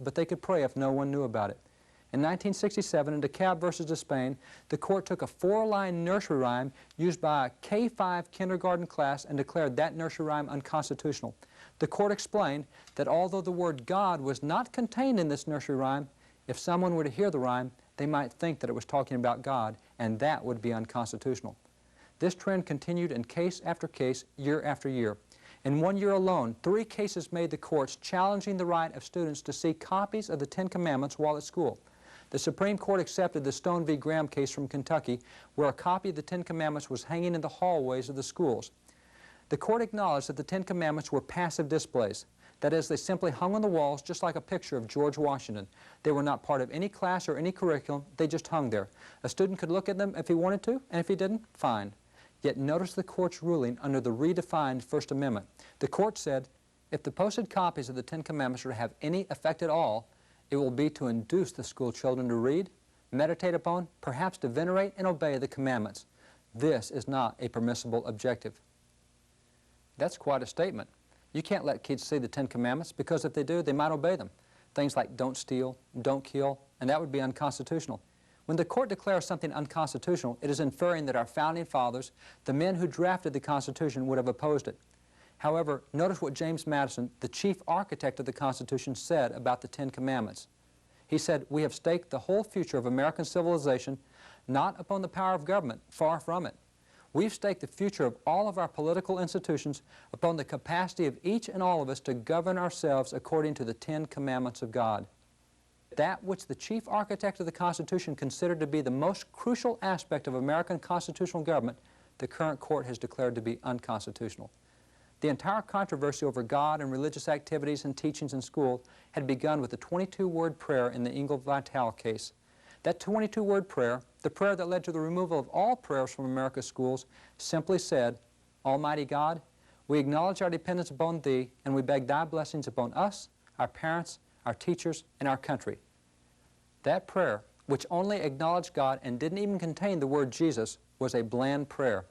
but they could pray if no one knew about it. In 1967, in DeKalb versus Despain, the court took a 4-line nursery rhyme used by a K-5 kindergarten class and declared that nursery rhyme unconstitutional. The court explained that although the word God was not contained in this nursery rhyme, if someone were to hear the rhyme, they might think that it was talking about God, and that would be unconstitutional. This trend continued in case after case, year after year. In 1 year alone, 3 cases made the courts challenging the right of students to see copies of the Ten Commandments while at school. The Supreme Court accepted the Stone v. Graham case from Kentucky, where a copy of the Ten Commandments was hanging in the hallways of the schools. The court acknowledged that the Ten Commandments were passive displays. That is, they simply hung on the walls just like a picture of George Washington. They were not part of any class or any curriculum. They just hung there. A student could look at them if he wanted to, and if he didn't, fine. Yet notice the court's ruling under the redefined First Amendment. The court said, if the posted copies of the Ten Commandments are to have any effect at all, it will be to induce the school children to read, meditate upon, perhaps to venerate and obey the commandments. This is not a permissible objective. That's quite a statement. You can't let kids see the Ten Commandments because if they do, they might obey them. Things like don't steal, don't kill, and that would be unconstitutional. When the court declares something unconstitutional, it is inferring that our founding fathers, the men who drafted the Constitution, would have opposed it. However, notice what James Madison, the chief architect of the Constitution, said about the Ten Commandments. He said, "We have staked the whole future of American civilization not upon the power of government, far from it. We've staked the future of all of our political institutions upon the capacity of each and all of us to govern ourselves according to the Ten Commandments of God." That which the chief architect of the Constitution considered to be the most crucial aspect of American constitutional government, the current court has declared to be unconstitutional. The entire controversy over God and religious activities and teachings in school had begun with the 22-word prayer in the Engel Vital case. That 22-word prayer, the prayer that led to the removal of all prayers from America's schools, simply said, "Almighty God, we acknowledge our dependence upon Thee, and we beg Thy blessings upon us, our parents, our teachers, and our country." That prayer, which only acknowledged God and didn't even contain the word Jesus, was a bland prayer.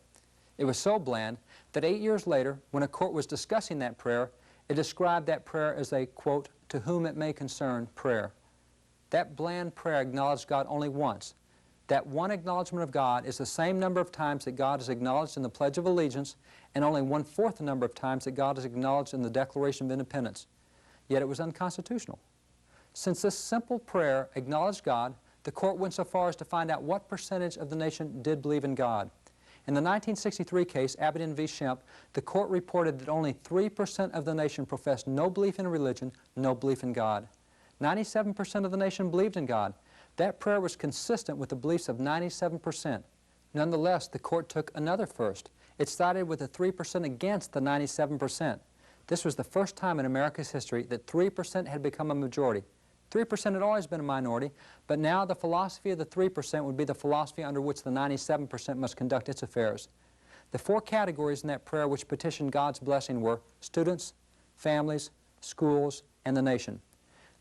It was so bland that 8 years later, when a court was discussing that prayer, it described that prayer as a, quote, "to whom it may concern" prayer. That bland prayer acknowledged God only once. That one acknowledgement of God is the same number of times that God is acknowledged in the Pledge of Allegiance and only 1/4 the number of times that God is acknowledged in the Declaration of Independence. Yet it was unconstitutional. Since this simple prayer acknowledged God, the court went so far as to find out what percentage of the nation did believe in God. In the 1963 case, Aberdeen v. Shemp, the court reported that only 3% of the nation professed no belief in religion, no belief in God. 97% of the nation believed in God. That prayer was consistent with the beliefs of 97%. Nonetheless, the court took another first. It sided with the 3% against the 97%. This was the first time in America's history that 3% had become a majority. 3% had always been a minority, but now the philosophy of the 3% would be the philosophy under which the 97% must conduct its affairs. The 4 categories in that prayer which petitioned God's blessing were students, families, schools, and the nation.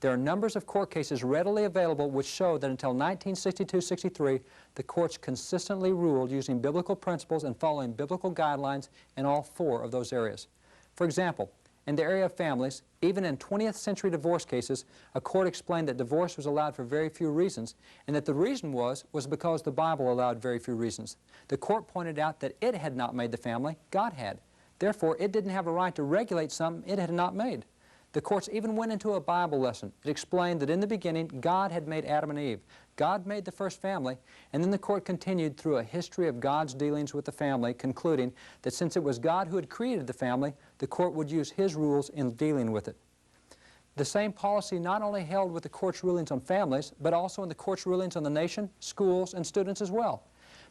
There are numbers of court cases readily available which show that until 1962-63, the courts consistently ruled using biblical principles and following biblical guidelines in all 4 of those areas. For example, in the area of families, even in 20th century divorce cases, a court explained that divorce was allowed for very few reasons, and that the reason was because the Bible allowed very few reasons. The court pointed out that it had not made the family, God had. Therefore, it didn't have a right to regulate something it had not made. The courts even went into a Bible lesson. It explained that in the beginning, God had made Adam and Eve. God made the first family, and then the court continued through a history of God's dealings with the family, concluding that since it was God who had created the family, the court would use His rules in dealing with it. The same policy not only held with the court's rulings on families, but also in the court's rulings on the nation, schools, and students as well.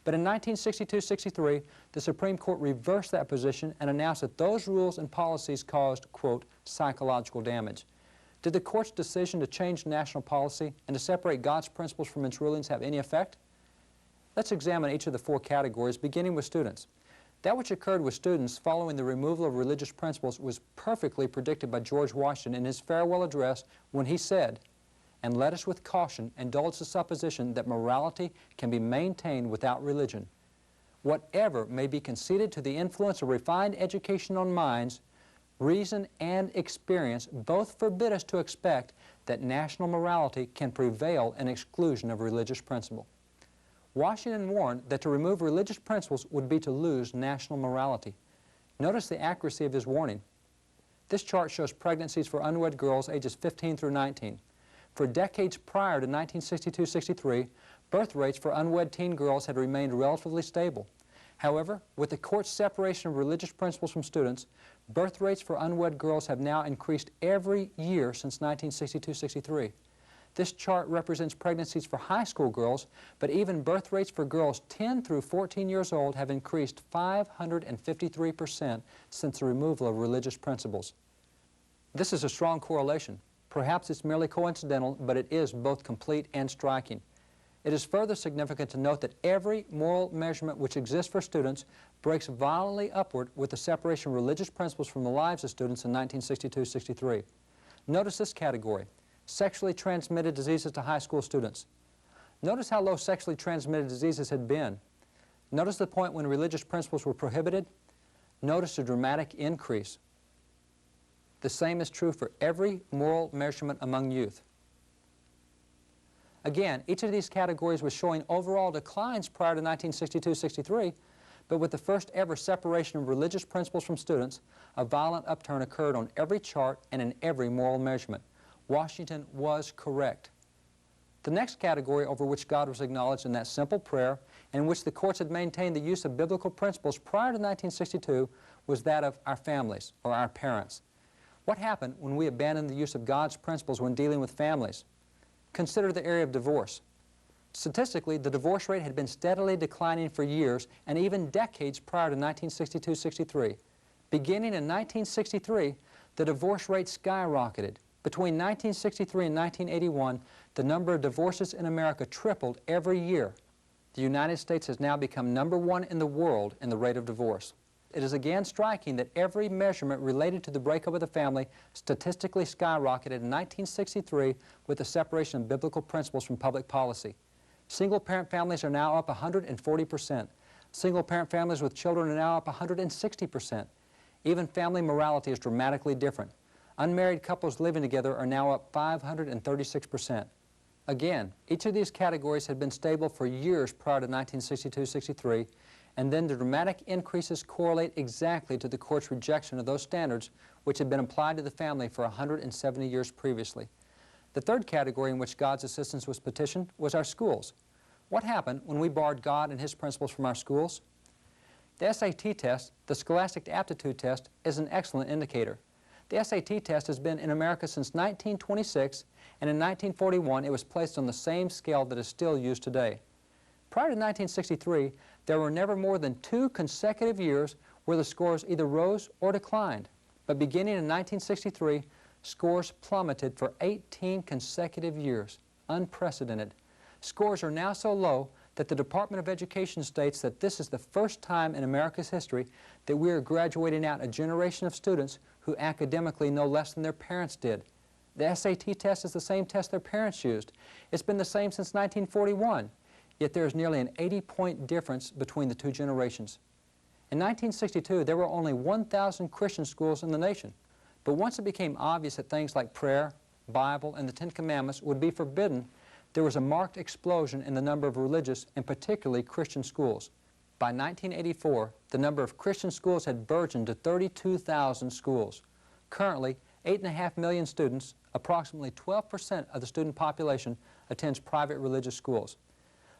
But in 1962-63, the Supreme Court reversed that position and announced that those rules and policies caused, quote, psychological damage. Did the court's decision to change national policy and to separate God's principles from its rulings have any effect? Let's examine each of the 4 categories, beginning with students. That which occurred with students following the removal of religious principles was perfectly predicted by George Washington in his farewell address when he said, "And let us with caution indulge the supposition that morality can be maintained without religion. Whatever may be conceded to the influence of refined education on minds, reason and experience both forbid us to expect that national morality can prevail in exclusion of religious principle. Washington warned that to remove religious principles would be to lose national morality. Notice the accuracy of his warning. This chart shows pregnancies for unwed girls ages 15 through 19. For decades prior to 1962-63, birth rates for unwed teen girls had remained relatively stable. However, with the court's separation of religious principles from students, birth rates for unwed girls have now increased every year since 1962-63. This chart represents pregnancies for high school girls, but even birth rates for girls 10 through 14 years old have increased 553% since the removal of religious principles. This is a strong correlation. Perhaps it's merely coincidental, but it is both complete and striking. It is further significant to note that every moral measurement which exists for students breaks violently upward with the separation of religious principles from the lives of students in 1962-63. Notice this category: sexually transmitted diseases to high school students. Notice how low sexually transmitted diseases had been. Notice the point when religious principles were prohibited. Notice a dramatic increase. The same is true for every moral measurement among youth. Again, each of these categories was showing overall declines prior to 1962-63, but with the first ever separation of religious principles from students, a violent upturn occurred on every chart and in every moral measurement. Washington was correct. The next category over which God was acknowledged in that simple prayer, and in which the courts had maintained the use of biblical principles prior to 1962, was that of our families, or our parents. What happened when we abandoned the use of God's principles when dealing with families? Consider the area of divorce. Statistically, the divorce rate had been steadily declining for years and even decades prior to 1962-63. Beginning in 1963, the divorce rate skyrocketed. Between 1963 and 1981, the number of divorces in America tripled every year. The United States has now become #1 in the world in the rate of divorce. It is again striking that every measurement related to the breakup of the family statistically skyrocketed in 1963 with the separation of biblical principles from public policy. Single-parent families are now up 140%. Single-parent families with children are now up 160%. Even family morality is dramatically different. Unmarried couples living together are now up 536%. Again, each of these categories had been stable for years prior to 1962-63, and then the dramatic increases correlate exactly to the court's rejection of those standards which had been applied to the family for 170 years previously. The third category in which God's assistance was petitioned was our schools. What happened when we barred God and His principles from our schools? The SAT test, the Scholastic Aptitude Test, is an excellent indicator. The SAT test has been in America since 1926, and in 1941 it was placed on the same scale that is still used today. Prior to 1963, there were never more than 2 consecutive years where the scores either rose or declined. But beginning in 1963, scores plummeted for 18 consecutive years. Unprecedented. Scores are now so low that the Department of Education states that this is the first time in America's history that we are graduating out a generation of students who academically know less than their parents did. The SAT test is the same test their parents used. It's been the same since 1941. Yet there is nearly an 80-point difference between the two generations. In 1962, there were only 1,000 Christian schools in the nation. But once it became obvious that things like prayer, Bible, and the Ten Commandments would be forbidden, there was a marked explosion in the number of religious and particularly Christian schools. By 1984, the number of Christian schools had burgeoned to 32,000 schools. Currently, 8.5 million students, approximately 12% of the student population, attends private religious schools.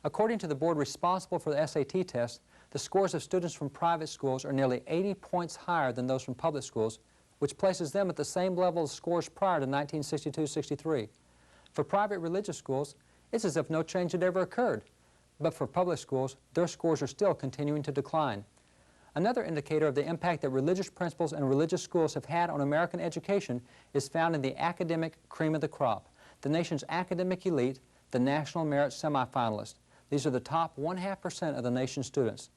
According to the board responsible for the SAT test, the scores of students from private schools are nearly 80 points higher than those from public schools, which places them at the same level as scores prior to 1962-63. For private religious schools, it's as if no change had ever occurred. But for public schools, their scores are still continuing to decline. Another indicator of the impact that religious principles and religious schools have had on American education is found in the academic cream of the crop, the nation's academic elite, the National Merit Semifinalists. These are the top 0.5% of the nation's students.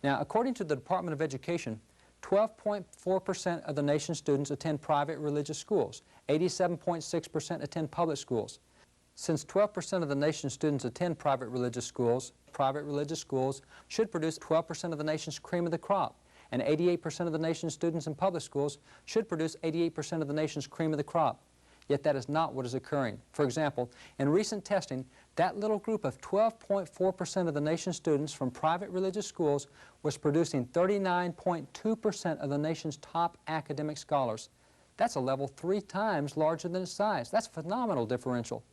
Now, according to the Department of Education, 12.4% of the nation's students attend private religious schools. 87.6% attend public schools. Since 12% of the nation's students attend private religious schools should produce 12% of the nation's cream of the crop, and 88% of the nation's students in public schools should produce 88% of the nation's cream of the crop. Yet that is not what is occurring. For example, in recent testing, that little group of 12.4% of the nation's students from private religious schools was producing 39.2% of the nation's top academic scholars. That's a level 3 times larger than its size. That's a phenomenal differential.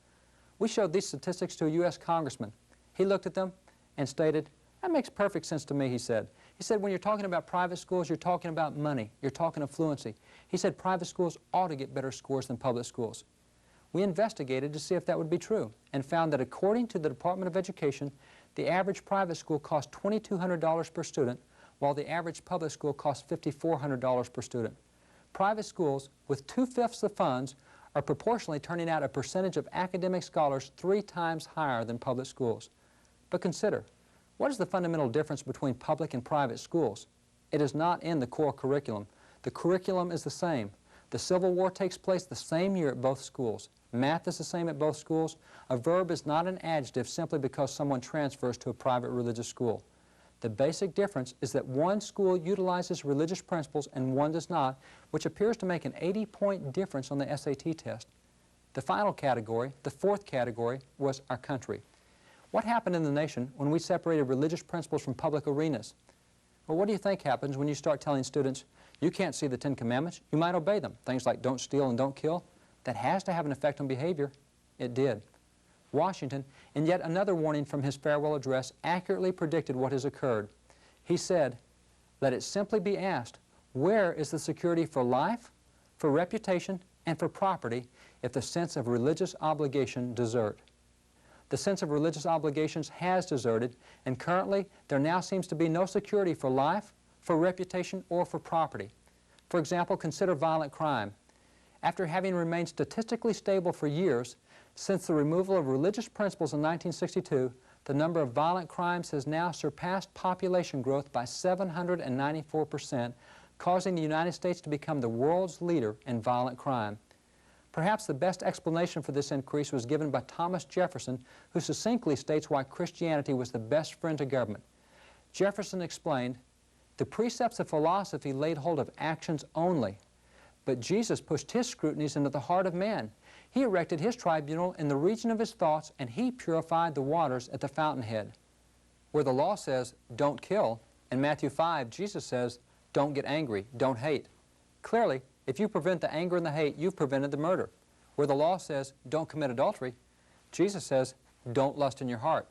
We showed these statistics to a U.S. congressman. He looked at them and stated, "That makes perfect sense to me," he said. He said, "When you're talking about private schools, you're talking about money. You're talking affluency." He said private schools ought to get better scores than public schools. We investigated to see if that would be true and found that according to the Department of Education, the average private school cost $2,200 per student, while the average public school costs $5,400 per student. Private schools, with 2/5 the funds, are proportionally turning out a percentage of academic scholars 3 times higher than public schools. But consider, what is the fundamental difference between public and private schools? It is not in the core curriculum. The curriculum is the same. The Civil War takes place the same year at both schools. Math is the same at both schools. A verb is not an adjective simply because someone transfers to a private religious school. The basic difference is that one school utilizes religious principles and one does not, which appears to make an 80-point difference on the SAT test. The final category, the 4th category, was our country. What happened in the nation when we separated religious principles from public arenas? Well, what do you think happens when you start telling students, you can't see the 10 Commandments, you might obey them? Things like don't steal and don't kill. That has to have an effect on behavior. It did. Washington, in yet another warning from his farewell address, accurately predicted what has occurred. He said, "Let it simply be asked, where is the security for life, for reputation, and for property if the sense of religious obligation desert?" The sense of religious obligations has deserted, and currently there now seems to be no security for life, for reputation, or for property. For example, consider violent crime. After having remained statistically stable for years, since the removal of religious principles in 1962, the number of violent crimes has now surpassed population growth by 794%, causing the United States to become the world's leader in violent crime. Perhaps the best explanation for this increase was given by Thomas Jefferson, who succinctly states why Christianity was the best friend to government. Jefferson explained, "The precepts of philosophy laid hold of actions only, but Jesus pushed his scrutinies into the heart of man. He erected his tribunal in the region of his thoughts, and he purified the waters at the fountainhead." Where the law says, "Don't kill," in Matthew 5, Jesus says, "Don't get angry, don't hate." Clearly, if you prevent the anger and the hate, you've prevented the murder. Where the law says, "Don't commit adultery," Jesus says, "Don't lust in your heart."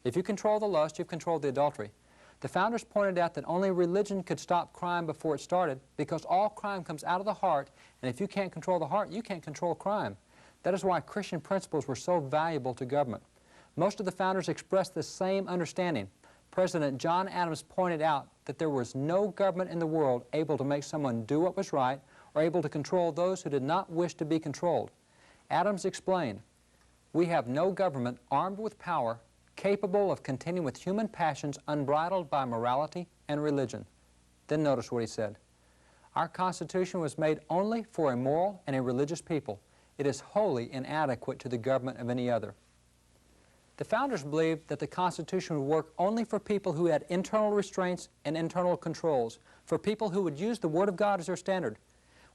If you control the lust, you've controlled the adultery. The founders pointed out that only religion could stop crime before it started, because all crime comes out of the heart, and if you can't control the heart, you can't control crime. That is why Christian principles were so valuable to government. Most of the founders expressed the same understanding. President John Adams pointed out that there was no government in the world able to make someone do what was right or able to control those who did not wish to be controlled. Adams explained, "We have no government armed with power capable of contending with human passions unbridled by morality and religion." Then notice what he said. "Our Constitution was made only for a moral and a religious people. It is wholly inadequate to the government of any other." The founders believed that the Constitution would work only for people who had internal restraints and internal controls, for people who would use the Word of God as their standard.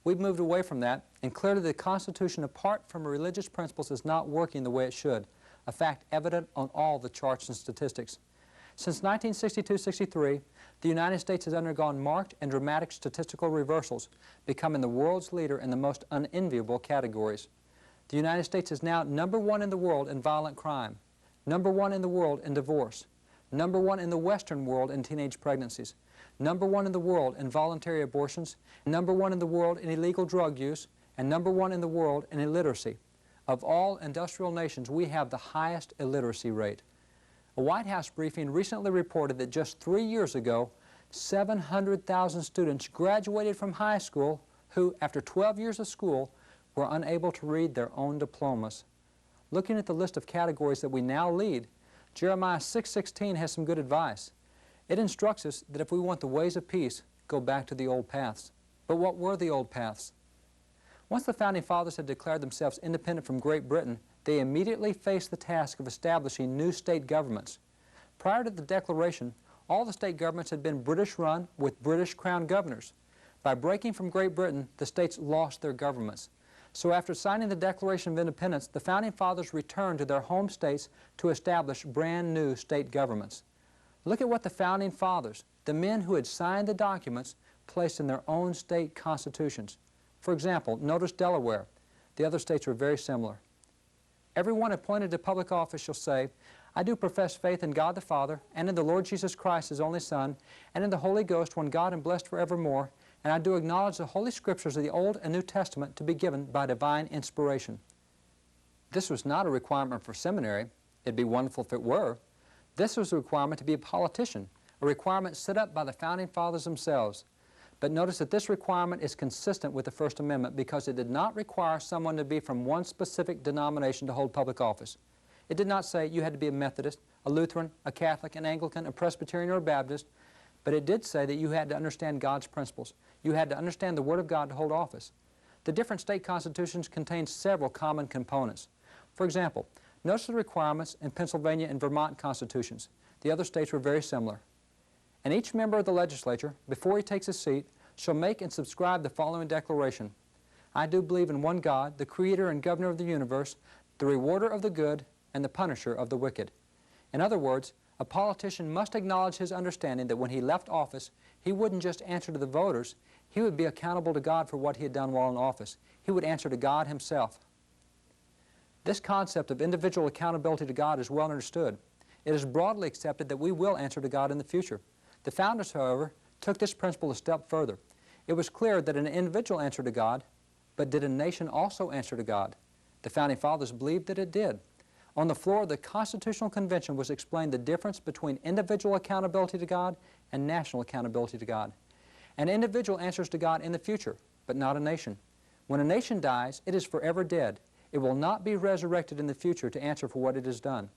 We've moved away from that, and clearly the Constitution, apart from religious principles, is not working the way it should, a fact evident on all the charts and statistics. Since 1962-63, the United States has undergone marked and dramatic statistical reversals, becoming the world's leader in the most unenviable categories. The United States is now #1 in the world in violent crime, #1 in the world in divorce, #1 in the Western world in teenage pregnancies, #1 in the world in voluntary abortions, #1 in the world in illegal drug use, and #1 in the world in illiteracy. Of all industrial nations, we have the highest illiteracy rate. A White House briefing recently reported that just 3 years ago, 700,000 students graduated from high school who, after 12 years of school, were unable to read their own diplomas. Looking at the list of categories that we now lead, Jeremiah 6:16 has some good advice. It instructs us that if we want the ways of peace, go back to the old paths. But what were the old paths? Once the Founding Fathers had declared themselves independent from Great Britain, they immediately faced the task of establishing new state governments. Prior to the Declaration, all the state governments had been British-run with British Crown governors. By breaking from Great Britain, the states lost their governments. So after signing the Declaration of Independence, the Founding Fathers returned to their home states to establish brand new state governments. Look at what the Founding Fathers, the men who had signed the documents, placed in their own state constitutions. For example, notice Delaware. The other states were very similar. Everyone appointed to public office shall say, I do profess faith in God the Father, and in the Lord Jesus Christ, His only Son, and in the Holy Ghost, one God and blessed forevermore, and I do acknowledge the Holy Scriptures of the Old and New Testament to be given by divine inspiration. This was not a requirement for seminary. It'd be wonderful if it were. This was a requirement to be a politician, a requirement set up by the Founding Fathers themselves. But notice that this requirement is consistent with the First Amendment because it did not require someone to be from one specific denomination to hold public office. It did not say you had to be a Methodist, a Lutheran, a Catholic, an Anglican, a Presbyterian, or a Baptist, but it did say that you had to understand God's principles. You had to understand the Word of God to hold office. The different state constitutions contain several common components. For example, notice the requirements in Pennsylvania and Vermont constitutions. The other states were very similar. And each member of the legislature, before he takes a seat, shall make and subscribe the following declaration. I do believe in one God, the Creator and Governor of the universe, the rewarder of the good and the punisher of the wicked. In other words, a politician must acknowledge his understanding that when he left office, he wouldn't just answer to the voters, he would be accountable to God for what he had done while in office. He would answer to God himself. This concept of individual accountability to God is well understood. It is broadly accepted that we will answer to God in the future. The founders, however, took this principle a step further. It was clear that an individual answered to God, but did a nation also answer to God? The Founding Fathers believed that it did. On the floor of the Constitutional Convention was explained the difference between individual accountability to God and national accountability to God. An individual answers to God in the future, but not a nation. When a nation dies, it is forever dead. It will not be resurrected in the future to answer for what it has done.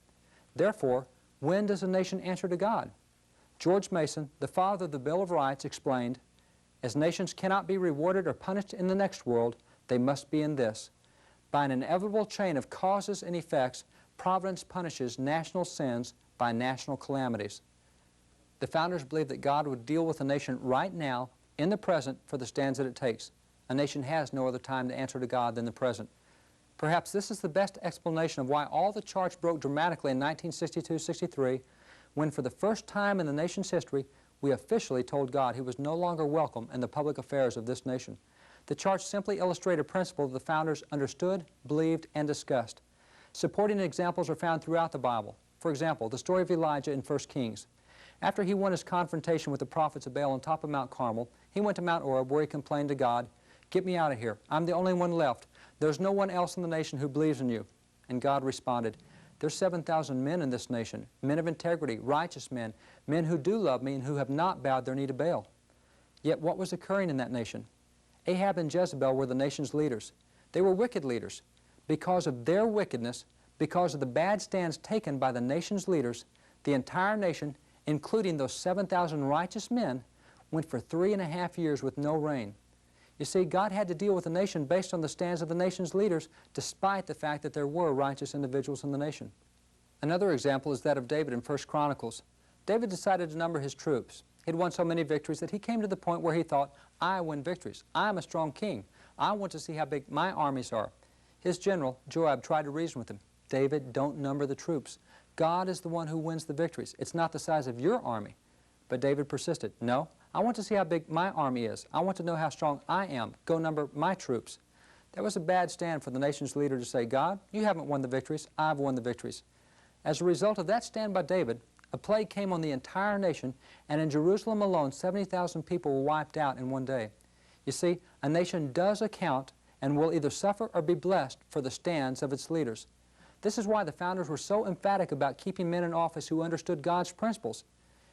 Therefore, when does a nation answer to God? George Mason, the father of the Bill of Rights, explained, as nations cannot be rewarded or punished in the next world, they must be in this. By an inevitable chain of causes and effects, Providence punishes national sins by national calamities. The founders believed that God would deal with a nation right now, in the present, for the stands that it takes. A nation has no other time to answer to God than the present. Perhaps this is the best explanation of why all the charts broke dramatically in 1962-63, when for the first time in the nation's history, we officially told God He was no longer welcome in the public affairs of this nation. The charts simply illustrate a principle that the founders understood, believed, and discussed. Supporting examples are found throughout the Bible. For example, the story of Elijah in 1 Kings. After he won his confrontation with the prophets of Baal on top of Mount Carmel, he went to Mount Oreb where he complained to God, "Get me out of here. I'm the only one left. There's no one else in the nation who believes in you." And God responded, "There's 7,000 men in this nation, men of integrity, righteous men, men who do love me and who have not bowed their knee to Baal." Yet what was occurring in that nation? Ahab and Jezebel were the nation's leaders. They were wicked leaders. Because of their wickedness, because of the bad stands taken by the nation's leaders, the entire nation, including those 7,000 righteous men, went for 3.5 years with no rain. You see, God had to deal with the nation based on the stands of the nation's leaders, despite the fact that there were righteous individuals in the nation. Another example is that of David in 1 Chronicles. David decided to number his troops. He'd won so many victories that he came to the point where he thought, I win victories. I'm a strong king. I want to see how big my armies are. His general, Joab, tried to reason with him. David, don't number the troops. God is the one who wins the victories. It's not the size of your army. But David persisted. No, I want to see how big my army is. I want to know how strong I am. Go number my troops. That was a bad stand for the nation's leader to say, God, you haven't won the victories. I've won the victories. As a result of that stand by David, a plague came on the entire nation, and in Jerusalem alone, 70,000 people were wiped out in one day. You see, a nation does account and will either suffer or be blessed for the stands of its leaders. This is why the founders were so emphatic about keeping men in office who understood God's principles.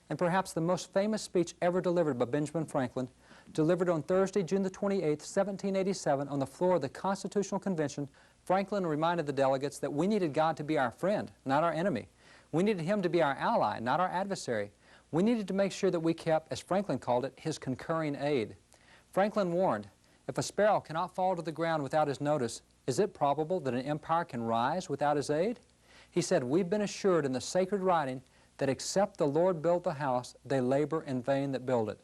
And perhaps the most famous speech ever delivered by Benjamin Franklin, delivered on Thursday, June the 28th, 1787, on the floor of the Constitutional Convention, Franklin reminded the delegates that we needed God to be our friend, not our enemy. We needed Him to be our ally, not our adversary. We needed to make sure that we kept, as Franklin called it, His concurring aid. Franklin warned, if a sparrow cannot fall to the ground without His notice, is it probable that an empire can rise without His aid? He said, we've been assured in the sacred writing that except the Lord build the house, they labor in vain that build it.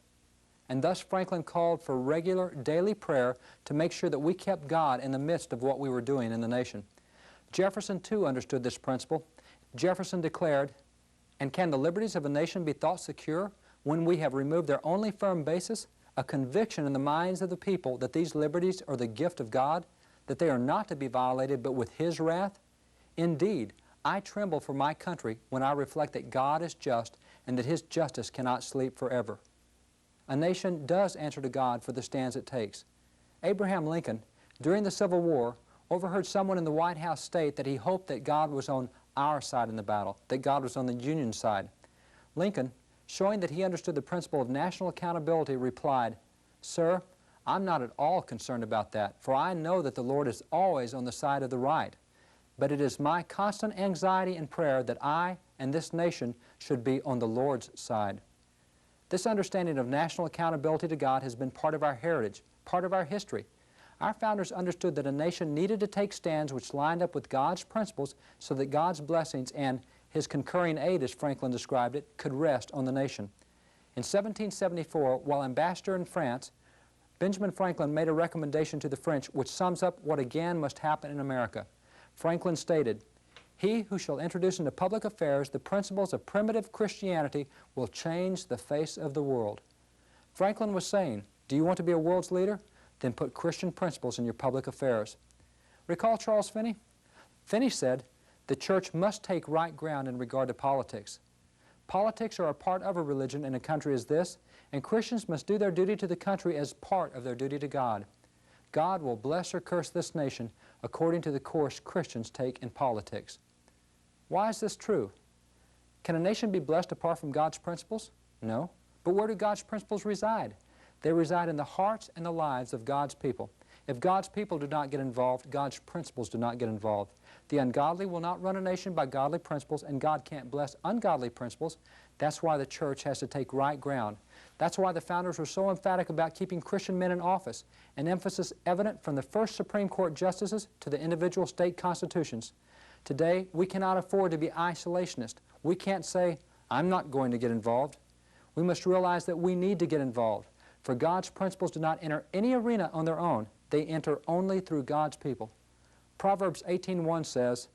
and thus Franklin called for regular daily prayer to make sure that we kept God in the midst of what we were doing in the nation. Jefferson too understood this principle. Jefferson declared, "And can the liberties of a nation be thought secure when we have removed their only firm basis, a conviction in the minds of the people that these liberties are the gift of God, that they are not to be violated but with His wrath? Indeed, I tremble for my country when I reflect that God is just and that His justice cannot sleep forever." A nation does answer to God for the stands it takes. Abraham Lincoln, during the Civil War, overheard someone in the White House state that he hoped that God was on our side in the battle, that God was on the Union side. Lincoln, showing that he understood the principle of national accountability, replied, "Sir, I'm not at all concerned about that, for I know that the Lord is always on the side of the right. But it is my constant anxiety and prayer that I and this nation should be on the Lord's side." This understanding of national accountability to God has been part of our heritage, part of our history. Our founders understood that a nation needed to take stands which lined up with God's principles so that God's blessings and His concurring aid, as Franklin described it, could rest on the nation. In 1774, while ambassador in France, Benjamin Franklin made a recommendation to the French which sums up what again must happen in America. Franklin stated, "He who shall introduce into public affairs the principles of primitive Christianity will change the face of the world." Franklin was saying, do you want to be a world's leader? Then put Christian principles in your public affairs. Recall Charles Finney? Finney said, "The church must take right ground in regard to politics. Politics are a part of a religion in a country as this, and Christians must do their duty to the country as part of their duty to God. God will bless or curse this nation according to the course Christians take in politics." Why is this true? Can a nation be blessed apart from God's principles? No. But where do God's principles reside? They reside in the hearts and the lives of God's people. If God's people do not get involved, God's principles do not get involved. The ungodly will not run a nation by godly principles, and God can't bless ungodly principles. That's why the church has to take right ground. That's why the founders were so emphatic about keeping Christian men in office, an emphasis evident from the first Supreme Court justices to the individual state constitutions. Today, we cannot afford to be isolationist. We can't say, "I'm not going to get involved." We must realize that we need to get involved. For God's principles do not enter any arena on their own. They enter only through God's people. Proverbs 18:1 says,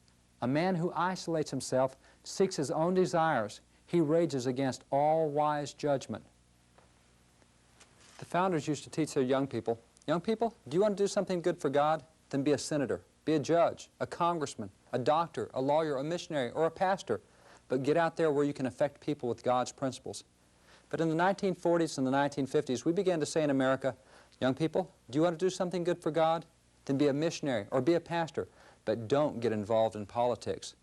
"A man who isolates himself seeks his own desires. He rages against all wise judgment." The founders used to teach their young people, "Young people, do you want to do something good for God? Then be a senator, be a judge, a congressman, a doctor, a lawyer, a missionary, or a pastor. But get out there where you can affect people with God's principles." But in the 1940s and the 1950s, we began to say in America, "Young people, do you want to do something good for God? Then be a missionary or be a pastor, but don't get involved in politics."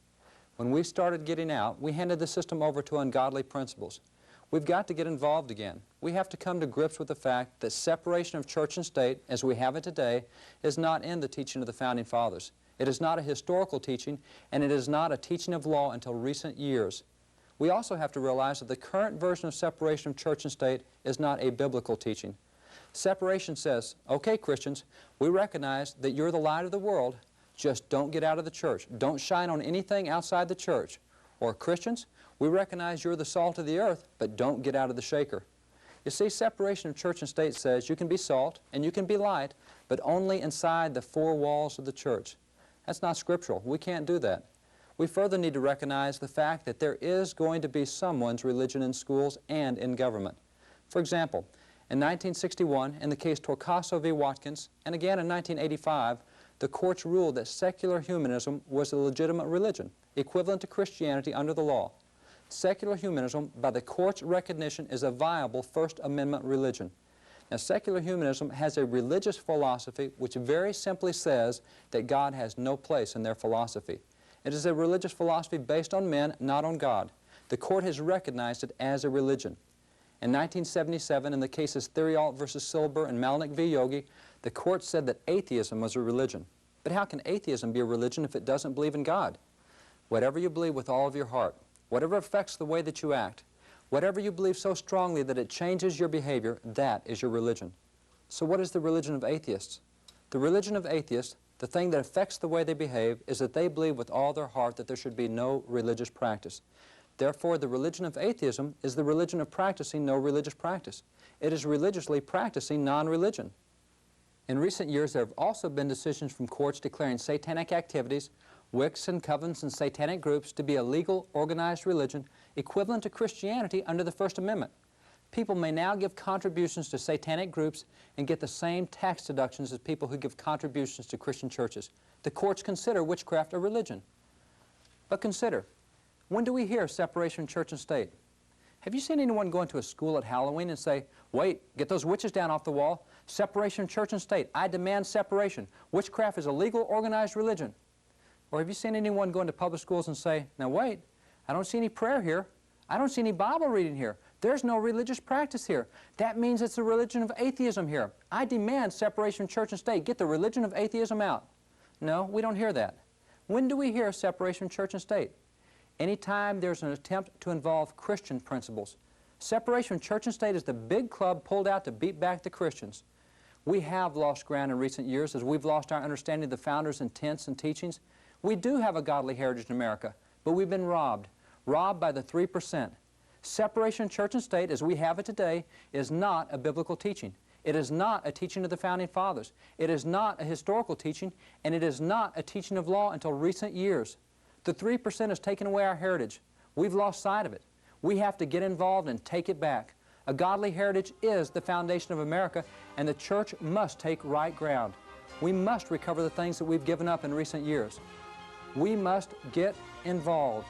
When we started getting out, we handed the system over to ungodly principles. We've got to get involved again. We have to come to grips with the fact that separation of church and state, as we have it today, is not in the teaching of the Founding Fathers. It is not a historical teaching, and it is not a teaching of law until recent years. We also have to realize that the current version of separation of church and state is not a biblical teaching. Separation says, "Okay, Christians, we recognize that you're the light of the world, just don't get out of the church. Don't shine on anything outside the church." Or, "Christians, we recognize you're the salt of the earth, but don't get out of the shaker." You see, separation of church and state says you can be salt and you can be light, but only inside the four walls of the church. That's not scriptural. We can't do that. We further need to recognize the fact that there is going to be someone's religion in schools and in government. For example, in 1961, in the case Torcaso v. Watkins, and again in 1985, the courts ruled that secular humanism was a legitimate religion, equivalent to Christianity under the law. Secular humanism, by the court's recognition, is a viable First Amendment religion. Now, secular humanism has a religious philosophy which very simply says that God has no place in their philosophy. It is a religious philosophy based on men, not on God. The court has recognized it as a religion. In 1977, in the cases Theriault v. Silber and Malnick v. Yogi, the court said that atheism was a religion. But how can atheism be a religion if it doesn't believe in God? Whatever you believe with all of your heart, whatever affects the way that you act, whatever you believe so strongly that it changes your behavior, that is your religion. So what is the religion of atheists? The religion of atheists, the thing that affects the way they behave, is that they believe with all their heart that there should be no religious practice. Therefore, the religion of atheism is the religion of practicing no religious practice. It is religiously practicing non-religion. In recent years, there have also been decisions from courts declaring satanic activities, wicks and covens and satanic groups to be a legal, organized religion equivalent to Christianity under the First Amendment. People may now give contributions to satanic groups and get the same tax deductions as people who give contributions to Christian churches. The courts consider witchcraft a religion. But consider, when do we hear separation of church and state? Have you seen anyone go into a school at Halloween and say, wait, get those witches down off the wall, separation of church and state, I demand separation, witchcraft is a legal, organized religion? Or have you seen anyone go into public schools and say, now wait, I don't see any prayer here, I don't see any Bible reading here, there's no religious practice here, that means it's the religion of atheism here, I demand separation of church and state, get the religion of atheism out. No, we don't hear that. When do we hear separation of church and state? Anytime there's an attempt to involve Christian principles. Separation of church and state is the big club pulled out to beat back the Christians. We have lost ground in recent years as we've lost our understanding of the founders' intents and teachings. We do have a godly heritage in America, but we've been robbed by the 3%. Separation of church and state as we have it today is not a biblical teaching. It is not a teaching of the Founding Fathers. It is not a historical teaching, and it is not a teaching of law until recent years. The 3% has taken away our heritage. We've lost sight of it. We have to get involved and take it back. A godly heritage is the foundation of America, and the church must take right ground. We must recover the things that we've given up in recent years. We must get involved.